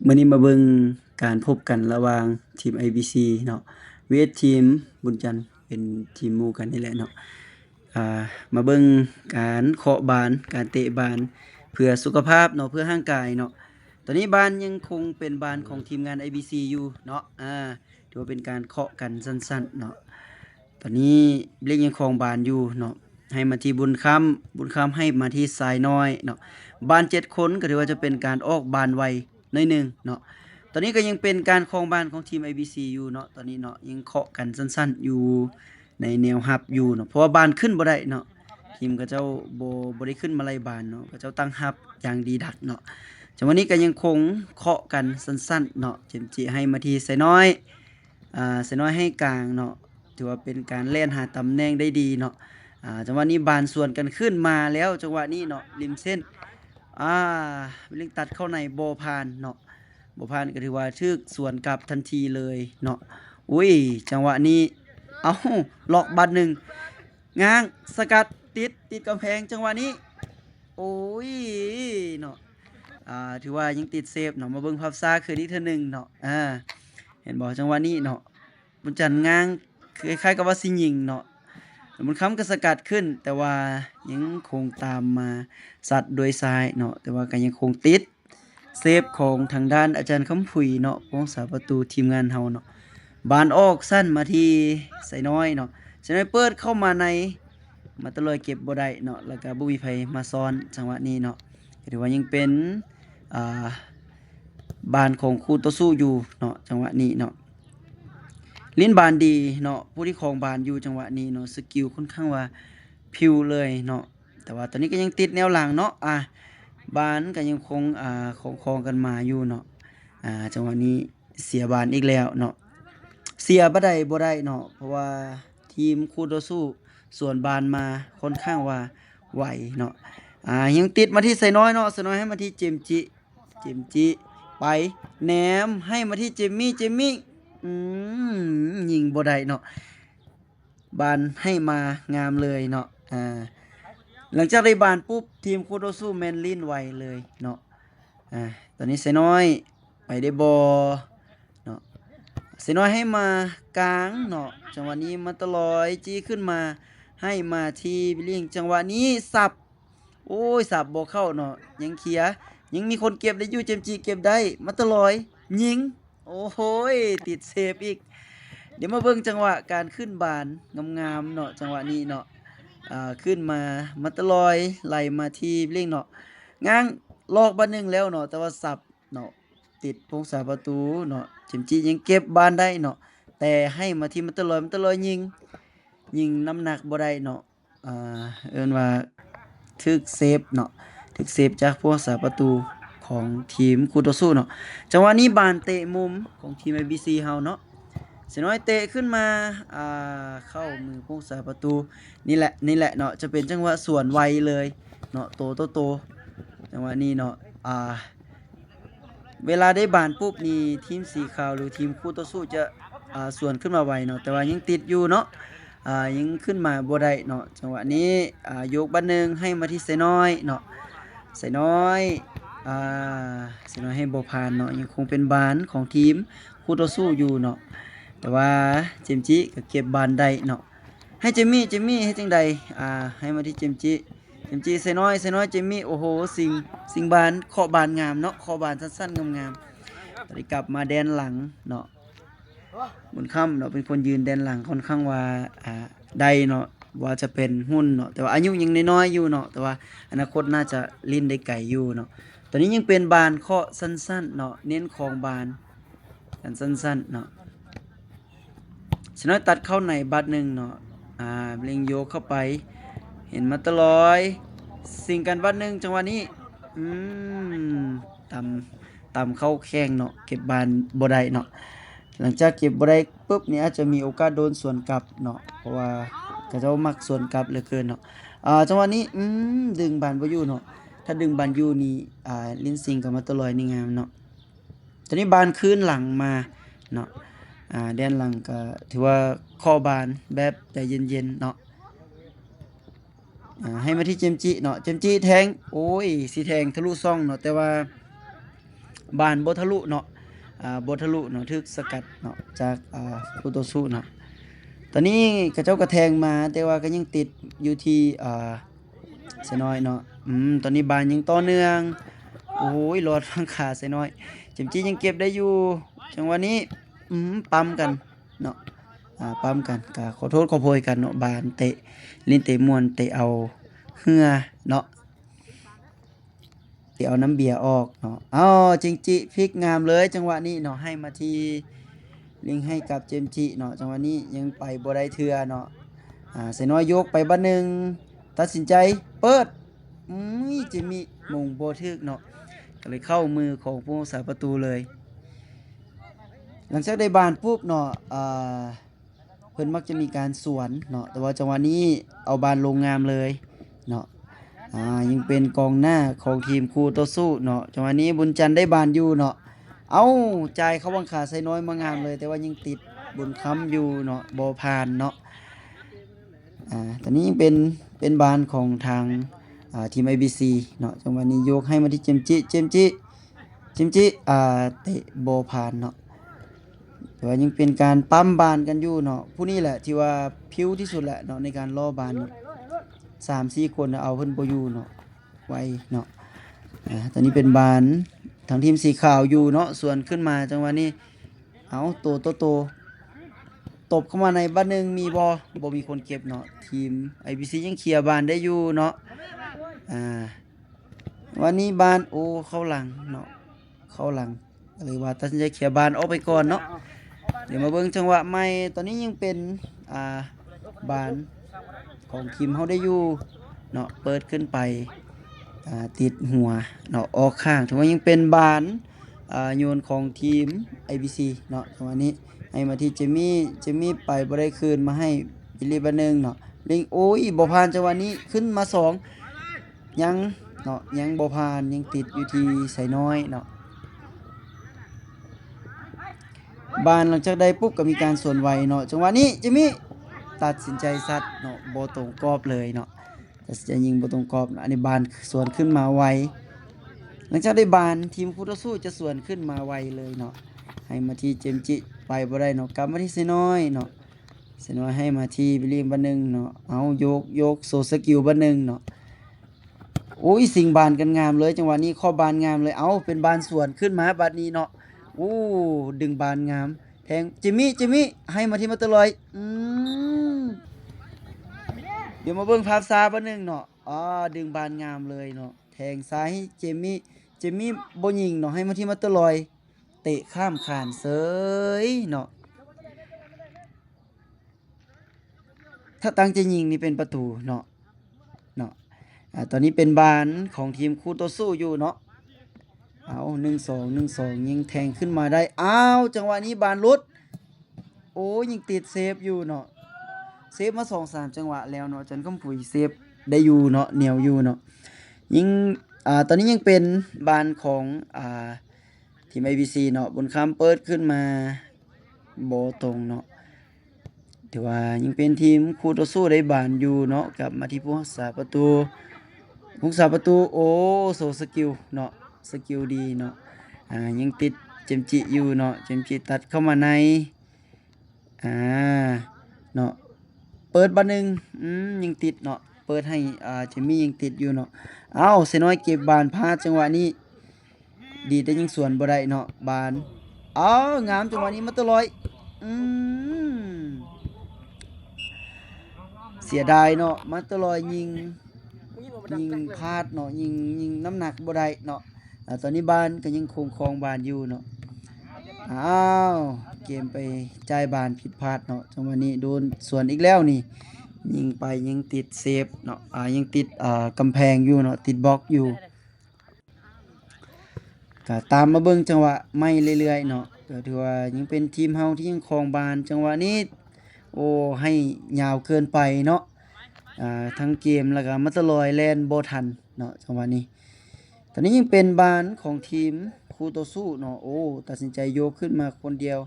มื้อนี้มาเบิ่งการพบกันระหว่างทีม IBC เนาะ vs ทีมบุญจันทร์เป็นทีมหมู่กันนี่แหละเนาะอ่ามาเบิ่งการเคาะบาสการเตะบาสเพื่อสุขภาพเนาะเพื่อร่างกายเนาะตอนนี้บาสยังคงเป็นบาสของทีมงาน IBC อยู่เนาะถือว่าเป็นการเคาะกันสั้นๆเนาะตอนนี้เล่นยังครองบาสอยู่เนาะให้มาที่บุญคำให้มาที่สายน้อยเนาะบาส7คนก็ถือว่าจะเป็นการออกบาสไวหน่อยหนึงเนาะ ตอนนี้ก็ยังเป็นการครองบาสของทีม IBC อยู่เนาะตอนนี้เนาะยังเคาะกันสั้นๆอยู่ในแนวรับอยู่เนาะเพราะว่าบานขึ้นบ่ได้เนาะทีมก็เจ้าบ่ได้ขึ้นมาไล่บานเนาะก็เจ้าตั้งรับอย่างดีดักเนาะจังหวะนี้ก็ยังคงเคาะกันสั้นๆเนาะเจมส์จิให้มาที่ไสน้อยไสน้อยให้กลางเนาะถือว่าเป็นการเล่นหาตำแหน่งได้ดีเนาะจังหวะนี้บานสวนกันขึ้นมาแล้วจังหวะนี้เนาะริมเส้นอ่าเล่นตัดเข้าในบ่ผ่านเนาะ บ่ผ่านก็ถือว่าถึกสวนกลับทันทีเลยเนาะอุ้ยจังหวะนี้เอ้าล็อกบัดหนึ่งง้างสกัดติดกำแพงจังหวะนี้โอ้ยเนาะถือว่ายังติดเซฟเนาะมาเบิ่งภาพช้าคืนอีกเทื่อหนึงเนาะเห็นบ่จังหวะนี้เนาะบุญจันทร์ง้างคล้ายๆกับว่าสิยิงเนาะบุญค้ำก็สกัดขึ้นแต่ว่ายังคงตามมาสัดโดยซ้ายเนาะแต่ว่าก็ยังคงติด เซฟของทางด้านอาจารย์คำผุยเนาะผู้รักษาประตูทีมงานเฮาเนาะบานออกสั้นมาที่ไสน้อยเนาะไสน้อยเปิดเข้ามาในมาตะลอยเก็บบ่ได้เนาะแล้วก็บ่มีไผมาซ้อนจังหวะนี้เนาะถือว่ายังเป็นอ่าบานของคู่ต่อสู้อยู่เนาะจังหวะนี้เนาะลิ้นบานดีเนาะผู้ที่ครองบานอยู่จังหวะนี้เนาะสกิลค่อนข้างว่าพิวเลยเนาะแต่ว่าตอนนี้ก็ยังติดแนวหลังเนาะบานก็ยังคงครองกันมาอยู่เนาะจังหวะนี้เสียบานอีกแล้วเนาะเสียบ่ได้เนาะเพราะว่าทีมคู่ต่อสู้สวนบานมาค่อนข้างว่าไหวเนาะยังติดมาที่ไสน้อยเนาะไสน้อยให้มาที่เจมส์จิไปแหนมให้มาที่เจมมี่อืยิงบ่ได้เนาะบานให้มางามเลยเนาะหลังจากได้บานปุ๊บทีมคู่ต่อสู้แม่นลิ้นไวเลยเนาะตอนนี้ไสน้อยไปได้บอเนาะไสน้อยให้มากลางเนาะจังหวะนี้มันตลอยจี้ขึ้นมาให้มาที่บิลลิงจังหวะนี้สับโอ้ยสับบ่เข้าเนาะยังเคลียร์ยังมีคนเก็บได้อยู่เจมส์จิเก็บได้มันตลอยยิงโอ้โหติดเซฟอีกเดี๋ยวมาเบิ่งจังหวะการขึ้นบานงามๆเนาะจังหวะนี้เนาะ ขึ้นมามัตลอยไหลมาที่เล่งเนาะง้างลอกบานหนึ่งแล้วเนาะแต่ว่าสับเนาะติดพงษาประตูเนาะจิมจียังเก็บบานได้เนาะแต่ให้มาที่มัตลอยยิงน้ำหนักบ่ได้เนาะเอิ้นว่าถึกเซฟเนาะถึกเซฟจากพวกสาประตูของทีมคู่ต่อสู้เนาะจังหวะนี้บานเตะมุมของทีม IBC เฮาเนาะ เสียน้อยเตะขึ้นมาเข้ามือผู้รักษาประตูนี่แหละเนาะจะเป็นจังหวะสวนไวเลยเนาะโตจังหวะนี้เนาะเวลาได้บานปุ๊บนี่ทีมสีขาวหรือทีมคู่ต่อสู้จะสวนขึ้นมาไวเนาะแต่ว่ายังติดอยู่เนาะยังขึ้นมาบ่ได้เนาะจังหวะนี้ยกบันหนึ่งให้มาที่ไสน้อยเนาะไสน้อยอ่าไสน้อยให้บ่ผ่านเนาะยังคงเป็นบานของทีมคู่ต่อสู้อยู่เนาะ แต่ว่าเจมส์จิก็เก็บบานได้เนาะให้เจมมี่ให้จังใดให้มาที่เจมส์จิใส่น้อยเจมมี่โอ้โหสิงบานเคาะบานงามเนาะเคาะบานสั้นๆงามๆตอนนี้กลับมาแดนหลังเนาะบุญค่ำเนาะเป็นคนยืนแดนหลังค่อนข้างว่าได้เนาะว่าจะเป็นหุ้นเนาะแต่ว่าอายุยังน้อยๆอยู่เนาะแต่ว่าอนาคตน่าจะลิ้นได้ไกลอยู่เนาะตอนนี้ยังเป็นบานเคาะสั้นๆเนาะเน้นของบานกันสั้นๆเนาะ ฉะนั้นตัดเข้าในบัตรหนึ่งเนาะเล็งโยกเข้าไป เห็นมาตลอยสิ่งกันบัตรหนึ่งจังหวะนี้อืมต่ำเข้าแข้งเนาะเก็บบานบ่ได้เนาะหลังจากเก็บบ่ได้ปุ๊บเนี่ยอาจจะมีโอกาสโดนสวนกลับเนาะเพราะว่ากระเจ้ามักสวนกลับเหลือเกินเนาะจังหวะนี้ดึงบานบ่อยู่เนาะถ้าดึงบานอยู่นี่ลิ้นสิงกับมาตลอยนี่งามเนาะตอนนี้บานคืนหลังมาเนาะ แดนหลังก็ถือว่าข้อบานแบบใจเย็นๆเนาะให้มาที่เจมส์จิเนาะเจมส์จิแทงโอ้ยสิแทงทะลุซ่องเนาะแต่ว่า บานบ่ทะลุเนาะบ่ทะลุเนาะถูกสกัดเนาะจากคู่ต่อสู้เนาะตอนนี้เขาเจ้าก็แทงมาแต่ว่าก็ยังติดอยู่ที่ไสน้อยเนาะตอนนี้บานยังต่อเนื่องโอ้โฮรอดฟังขาไสน้อยเจมส์จี้ยังเก็บได้อยู่จังหวะนี้ปั๊มกันเนาะปั๊มกันก็ขอโทษขอโพยกันเนาะบานเตะลิ้นเตะม่วนเตะเอาเหงื่อเนาะเตะเอาน้ำเบียร์ออกเนาะอ้าวเจมส์จี้พลิกงามเลยจังหวะนี้เนาะให้มาที่ลิงให้กับเจมส์จี้เนาะจังหวะนี้ยังไปบ่ได้เทื่อเนาะไสน้อยยกไปบัดหนึ่งตัดสินใจเปิดจิมมี่มงบ่ถึกเนาะก็เลยเข้ามือของผู้รักษาประตูเลยหลังจากได้บานปุ๊บเนาะเพิ่นมักจะมีการสวนเนาะแต่ว่าจังหวะนี้เอาบานลงงามเลยเนาะยังเป็นกองหน้าของทีมคู่ต่อสู้เนาะจังหวะนี้บุญจันทร์ได้บานอยู่เนาะเอาจ่ายเข้าบังขาไสน้อยมางามเลยแต่ว่ายังติดบุญค้ำอยู่เนาะบ่ผ่านเนาะตอนนี้เป็นบานของทางทีม IBC เนาะจังหวะนี้ยกให้มาที่เจมจิเตะบ่ผ่านเนาะแต่ว่ายังเป็นการปั๊มบานกันอยู่เนาะผู้นี้แหละที่ว่าพิ้วที่สุดแหละเนาะในการล่อบานเนาะ3-4 คนเอาเพิ่นบ่อยู่เนาะไวเนาะตอนนี้เป็นบานทางทีมสีขาวอยู่เนาะส่วนขึ้นมาจังหวะนี้เอาโตตบเข้ามาในบ้านหนึ่งมีบ่มีคนเก็บเนาะทีม IBC ยังเคลียร์บานได้อยู่เนาะวันนี้บานโอ้เข้าหลังเนาะเข้าหลังเลยว่าตัดสินใจเคลียร์บานออกไปก่อนเนาะเดี๋ยวมาเบิ่งจังหวะใหม่ตอนนี้ยังเป็นบานของทีมเฮาได้อยู่เนาะเปิดขึ้นไปติดหัวเนาะออกข้างถือว่ายังเป็นบานโยนของทีม IBC เนาะจังหวะนี้ให้มาที่เจมี่ไปบ่ได้คืนมาให้บิลลี่บันนึงเนาะลิงโอ้ยบ่ผ่านจังหวะนี้ขึ้นมา2ยังเนาะยังบ่ผ่านยังติดอยู่ที่ไสน้อยเนาะบานหลังจากได้ปุ๊บก็มีการสวนไวเนาะจังหวะนี้เจมี่ตัดสินใจซัดเนาะบ่ตรงกรอบเลยเนาะตัดสินใจยิงบ่ตรงกรอบอันนี้บานสวนขึ้นมาไวหลังจากได้บานทีมคู่ต่อสู้จะสวนขึ้นมาไวเลยเนาะให้มาที่เจมจิไปบ่ได้เนาะกลับมาที่ไสน้อยเนาะไสน้อยให้มาที่บิลลี่บันนึงเนาะเอายกโซสกิลบันนึงเนาะโอ้ยสิงบานกันงามเลยจังหวะนี้ข้อบานงามเลยเอาเป็นบานสวนขึ้นมาบัดนี้เนาะดึงบานงามแทงจิมมี่ให้มาที่มาตลอยเดี๋ยวมาเบิ่งภาพช้าบัดนึงเนาะดึงบานงามเลยเนาะแทงซ้ายให้เจมี่บ่ยิงเนาะให้มาที่มาตลอยเตะข้ามคานเสยเนาะถ้าตั้งใจยิงนี่เป็นประตูเนาะตอนนี้เป็นบานของทีมคู่ต่อสู้อยู่เนาะเอา1-2ยิงแทงขึ้นมาได้จังหวะนี้บานหลุดโอ้ยิงติดเซฟอยู่เนาะเซฟมา 2-3 จังหวะแล้วเนาะจันคำผุยเซฟได้อยู่เนาะเหนียวอยู่เนาะยิงตอนนี้ยังเป็นบานของทีม IBC เนาะบนคำเปิดขึ้นมาบ่ตรงเนาะถือว่ายังเป็นทีมคู่ต่อสู้ได้บานอยู่เนาะกลับมาที่ผู้รักษาประตูโอ้โซสกิลเนาะสกิลดีเนาะยังติดเจมจิอยู่เนาะเจมจิตัดเข้ามาในเนาะเปิดบัดนึงยังติดเนาะเปิดให้เจมมี่ยังติดอยู่เนาะไสน้อยเก็บบานพลาดจังหวะนี้ดีแต่ยิงสวนบ่ได้เนาะบานงามจังหวะนี้มาตลอยเสียดายเนาะมาตลอยยิงพลาดเนาะยิงน้ำหนักบ่ได้เนาะตอนนี้บานก็ยังคงครองบานอยู่เนาะเกมไปจ่ายบานผิดพลาดเนาะจังหวะนี้โดนสวนอีกแล้วนี่ยิงไปยังติดเซฟเนาะยังติดกำแพงอยู่เนาะติดบล็อกอยู่ก็ตามมาเบิ่งจังหวะไม่เรื่อยๆเนาะก็ถือว่ายังเป็นทีมเฮาที่ยังครองบานจังหวะนี้ให้ยาวเกินไปเนาะทั้งเกมแล้วก็มาตลอยแล่นบ่ทันเนาะจังหวะนี้ตอนนี้ยังเป็นบานของทีมคู่ต่อสู้เนาะตัดสินใจโยกขึ้นมาคนเดียว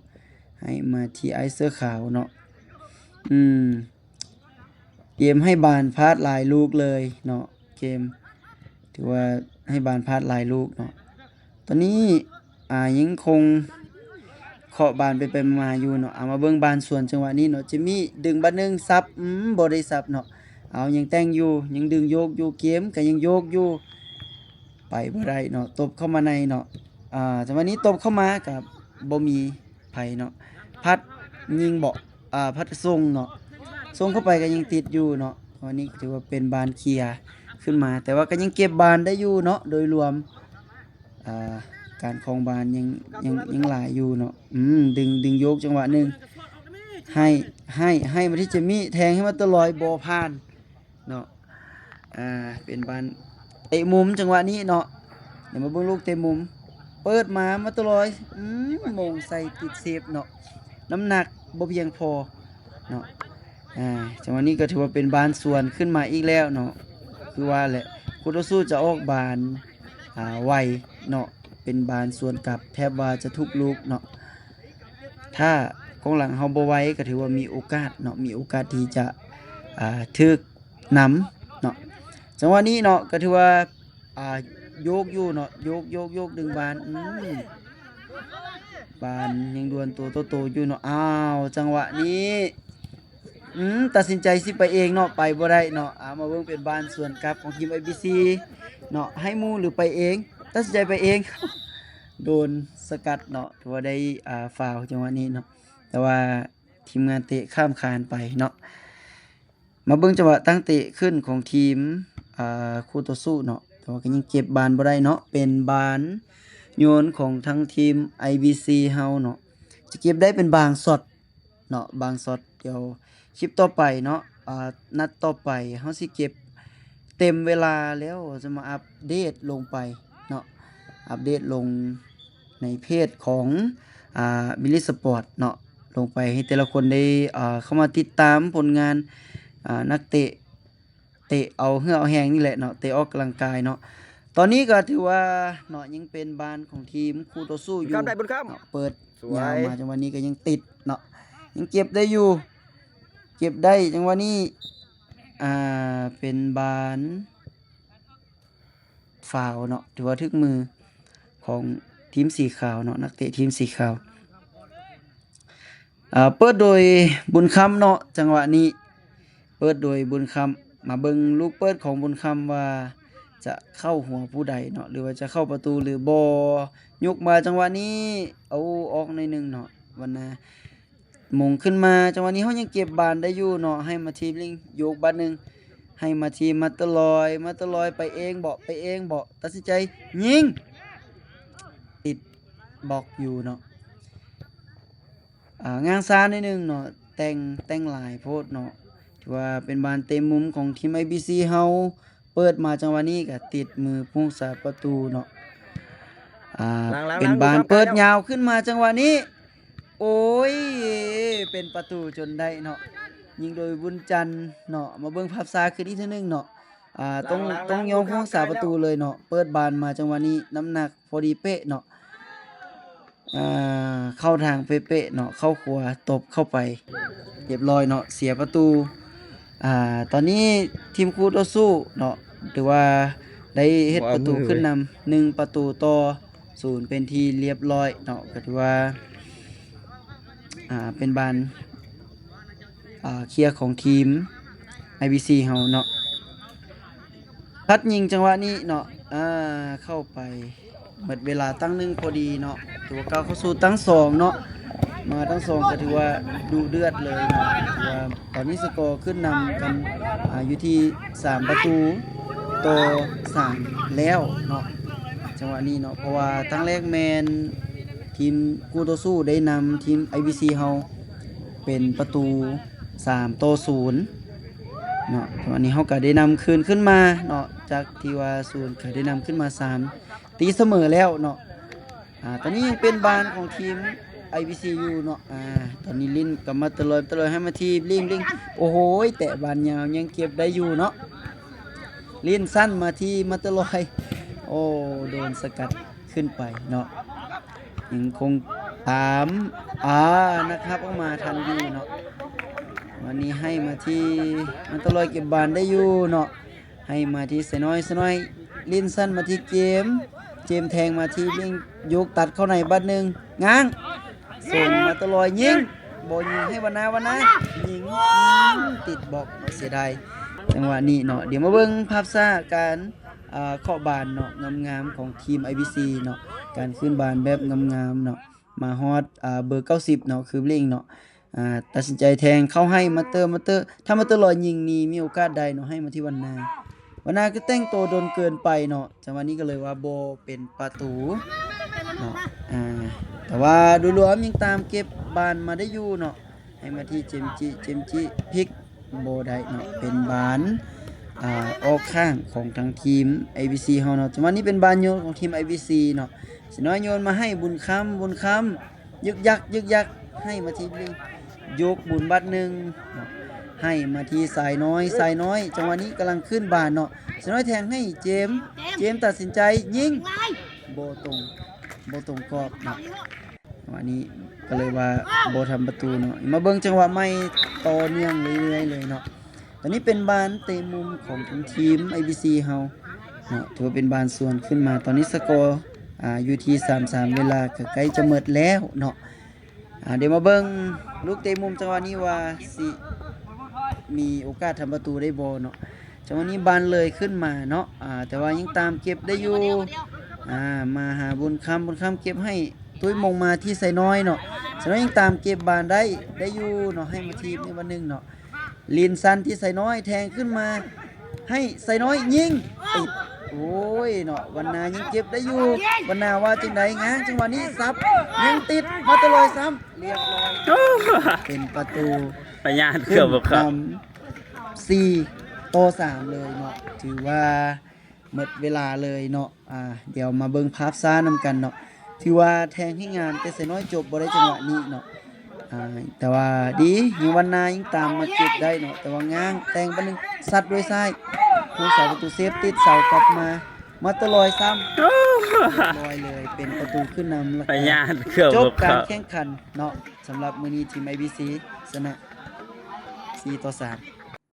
ให้มาที่ไอเสื้อขาวเนาะเกมให้บานพลาดหลายลูกเลยเนาะเกมถือว่าให้บานพลาดหลายลูกเนาะตอนนี้ ยังคงเคาะบานไปมาอยู่เนาะเอามาเบิ่งบานส่วนจังหวะนี้เนาะจิมมี่ดึงบัดหนึงซับบ่ได้ซับเนาะเอายังแต่งอยู่ยังดึงโยกอยู่เกมก็ยังโยกอยู่ไปบ่ได้เนาะตบเข้ามาในเนาะจังหวะนี้ตบเข้ามาก็บ่มีไผเนาะพัดยิงบ่พัดส่งเนาะส่งเข้าไปก็ยังติดอยู่เนาะวันนี้ถือว่าเป็นบานเคลียร์ขึ้นมาแต่ว่าก็ยังเก็บบานได้อยู่เนาะโดยรวมการครองบานยังหลายอยู่เนาะดึงโยกจังหวะหนึงให้มาที่เจมี่แทงให้มาตลอยบ่ผ่านเนาะเป็นบานเตะมุมจังหวะนี้เนาะเดี๋ยวมาเบิ่งลูกเตะมุมเปิดมาตลอยมงใส่ติดเซฟเนาะน้ำหนักบ่เพียงพอเนาะจังหวะนี้ก็ถือว่าเป็นบานส่วนขึ้นมาอีกแล้วเนาะคือว่าแหละคู่ต่อสู้จะออกบานไวเนาะเป็นบานส่วนกลับแทบว่าจะทุกลูกเนาะถ้ากองหลังเฮาบ่ไว้ก็ถือว่ามีโอกาสเนาะมีโอกาสที่จะถึกนำเนาะจังหวะนี้เนาะก็ถือว่าโยกอยู่เนาะโยกดึงบานบานยังดวนตัวโตๆอยู่เนาะจังหวะนี้ตัดสินใจสิไปเองเนาะไปบ่ได้เนาะมาเบิ่งเป็นบานส่วนกลับของทีม IBC เนาะให้หมู่หรือไปเองตัดสินใจไปเอง โดนสกัดเนาะถือว่าได้ฟาวล์จังหวะนี้เนาะแต่ว่าทีมงานเตะข้ามคานไปเนาะมาเบิ่งจังหวะตั้งเตะขึ้นของทีมคู่ต่อสู้เนาะแต่ว่าก็ยังเก็บบานบ่ได้เนาะเป็นบานโยนของทั้งทีม IBC เฮาเนาะจะเก็บได้เป็นบางช็อตเนาะบางช็อตเดี๋ยวคลิปต่อไปเนาะนัดต่อไปเฮาสิเก็บเต็มเวลาแล้วจะมาอัปเดตลงไปเนาะอัปเดตลงในเพจของมิลลิสปอร์ตเนาะลงไปให้แต่ละคนได้เข้ามาติดตามผลงานนักเตะเอาเหงื่อเอาแหงนี่แหละเนาะเตะออกกำลังกายเนาะตอนนี้ก็ถือว่าเนาะยังเป็นบานของทีมคู่ต่อสู้อยู่เปิดยาวมาจังหวะนี้ก็ยังติดเนาะยังเก็บได้อยู่เก็บได้จังหวะนี้เป็นบานฟาวล์เนาะถือว่าถึกมือของทีมสีขาวเนาะนักเตะทีมสีขาวเปิดโดยบุญคำเนาะจังหวะนี้เปิดโดยบุญคำมาเบิ่งลูกเปิดของบุญคำว่าจะเข้าหัวผู้ใดเนาะหรือว่าจะเข้าประตูหรือบ่ยกมาจังหวะนี้เอาออกในนึงเนาะวันน่ะมงขึ้นมาจังหวะนี้เฮายังเก็บบานได้อยู่เนาะให้มาทีมลิงโยกบานนึงให้มาทีมมาตลอยไปเองบ่ตัดสินใจยิงติดบล็อกอยู่เนาะงางซานิดนึงเนาะแต่งหลายโพดเนาะถือว่าเป็นบานเต็มมุมของทีม IBC เฮาเปิดมาจังหวะนี้ก็ติดมือผู้รักษาประตูเนาะเป็นบานเปิดยาวขึ้นมาจังหวะนี้โอ้ยเป็นประตูจนได้เนาะยิงโดยบุญจันทร์เนาะมาเบิ่งภาพช้าขึ้นอีกทีนึงเนาะต้องยอมผู้รักษาประตูเลยเนาะเปิดบานมาจังหวะนี้น้ำหนักพอดีเป๊ะเนาะเข้าทางเป๊ะๆเนาะเข้าขวาตบเข้าไปเรียบร้อยเนาะเสียประตูตอนนี้ทีมคู่ต่อสู้เนาะถือว่าได้เฮ็ดประตูขึ้นนำ1ประตูต่อ0เป็นที่เรียบร้อยเนาะก็ถือว่าเป็นบานเคลียร์ของทีม IBC เฮาเนาะพัดยิงจังหวะนี้เนาะเข้าไปหมดเวลาตั้ง1พอดีเนาะถือว่าก้าวเข้าสู่ตั้ง2เนาะมาตั้ง2ก็ถือว่าดุเดือดเลยเนาะถือว่าตอนนี้สกอร์ขึ้นนำกันอยู่ที่3ประตูต่อ3แล้วเนาะจังหวะนี้เนาะเพราะว่าตั้งแรกแมนทีมคู่ต่อสู้ได้นำทีม IBC เฮาเป็นประตู3ต่อ0เนาะตอนนี้เฮาก็ได้นำคืนขึ้นมาเนาะจากที่ว่า0ก็ได้นำขึ้นมา3ตีเสมอแล้วเนาะตอนนี้ยังเป็นบานของทีม IBC อยู่เนาะตอนนี้ลิ้นกลับมาตลอยให้มาทีลิงโอ้โหแตะบานยาวยังเก็บได้อยู่เนาะลิ้นสั้นมาทีมาตลอยโอ้โดนสกัดขึ้นไปเนาะยังคงตามนะครับออกมาทันอยู่เนาะวันนี้ให้มาที่มันตลอยเก็บบานได้อยู่เนาะให้มาที่เสน้อยลิ้นสั้นมาที่เกม เจมส์แทงมาที่เล่งยกตัดเข้าในบัดหนึงง้างส่งมาตลอยยิงบ่ยิงให้วนายิงติดบล็อกเสียดายจังหวะนี้เนาะเดี๋ยวมาเบิ่งภาพช้าการเคาะบานเนาะงามๆของทีม IBC เนาะการขึ้นบานแบบงามๆเนาะมาฮอดเบอร์90เนาะคือเล่งเนาะตัดสินใจแทงเข้าให้มาเตอร์ถ้ามาเตอร์ลอยยิงนี่มีโอกาสได้เนาะให้มาที่วันนาก็แต่งตัวโดนเกินไปเนาะจังหวะนี้ก็เลยว่าโบเป็นประตูเนาะแต่ว่าโดยรวมยังตามเก็บบานมาได้อยู่เนาะให้มาที่เจมจิพลิกโบได้เนาะเป็นบานออกข้างของทางทีม IBC เฮาเนาะจังหวะนี้เป็นบานโยนของทีม IBC เนาะสิน้อยโยนมาให้บุญคำยึกยักให้มาที่นึงยกบุญบัดหนึงเนาะให้มาที่สายน้อยจังหวะนี้กำลังขึ้นบานเนาะสิน้อยแทงให้เจมตัดสินใจยิงโบตรงกรอบเนาะจังหวะนี้ก็เลยว่าโบทำประตูเนาะมาเบิ่งจังหวะไม่ต่อเนื่องเรื่อยๆเลยเนาะตอนนี้เป็นบานเตะมุมของทีม IBC เฮาเนาะถือว่าเป็นบานส่วนขึ้นมาตอนนี้สกอร์อยู่ที่3-3เวลาก็ใกล้จะหมดแล้วเนาะเดี๋ยวมาเบิ่งลูกเตะมุมจังหวะนี้ว่าสิมีโอกาสทำประตูได้บ่เนาะจังหวะนี้บานเลยขึ้นมาเนาะแต่ว่ายังตามเก็บได้อยู่มาหาบุญคำเก็บให้ตุ้ยมงมาที่ไซน้อยเนาะไซน้อยยังตามเก็บบานได้อยู่เนาะให้มาทีมในวันนึงเนาะลินซันที่ไซน้อยแทงขึ้นมาให้ไซน้อยยิงติดโอ้ยเนาะวันนายังเก็บได้อยู่วันนาว่าจังได๋งะจังหวะนี้ซับยังติดมาตลอยซ้ำเรียบร้อยเป็นประตูพยานเกือบบ่ครับ4-3เลยเนาะถือว่าหมดเวลาเลยเนาะเดี๋ยวมาเบิ่งภาพซ้านำกันเนาะถือว่าแทงให้งานแต่ไซน้อยจบบ่ได้จังหวะนี้เนาะแต่ว่าดียังวันนายังตามมาเก็บได้เนาะแต่ว่าง้างแต่งบัดนึงซัดด้วยซ้ายผู้สาประตูเซฟติดเสากลับมาตลอยซ้ำลอยเลยเป็นประตูขึ้นนำแล้วก็จบการแข่งขันเนาะสำหรับมื้อนี้ทีม IBC ชนะ4-3